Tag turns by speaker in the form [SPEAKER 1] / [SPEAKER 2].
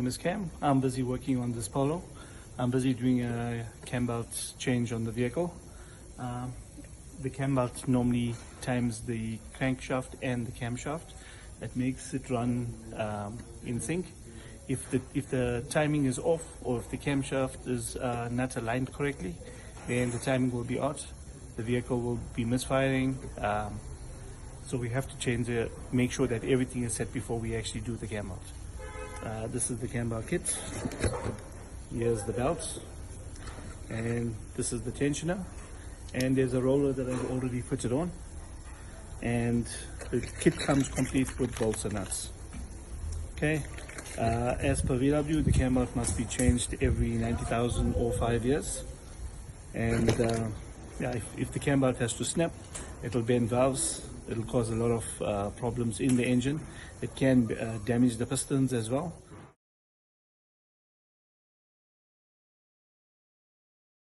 [SPEAKER 1] My name is Cam. I'm busy working on this Polo. I'm busy doing a cam belt change on the vehicle. The cam belt normally times the crankshaft and the camshaft. That makes it run in sync. If the timing is off, or if the camshaft is not aligned correctly, then the timing will be out. The vehicle will be misfiring. So we have to change it, make sure that everything is set before we actually do the cam belt. This is the cam belt kit. Here's the belts, and this is the tensioner, and there's a roller that I've already fitted on, and the kit comes complete with bolts and nuts. Okay, as per VW, the cam belt must be changed every 90,000 or 5 years, and yeah, if the cam belt has to snap, it'll bend valves. It'll cause a lot of problems in the engine. It can damage the pistons as well.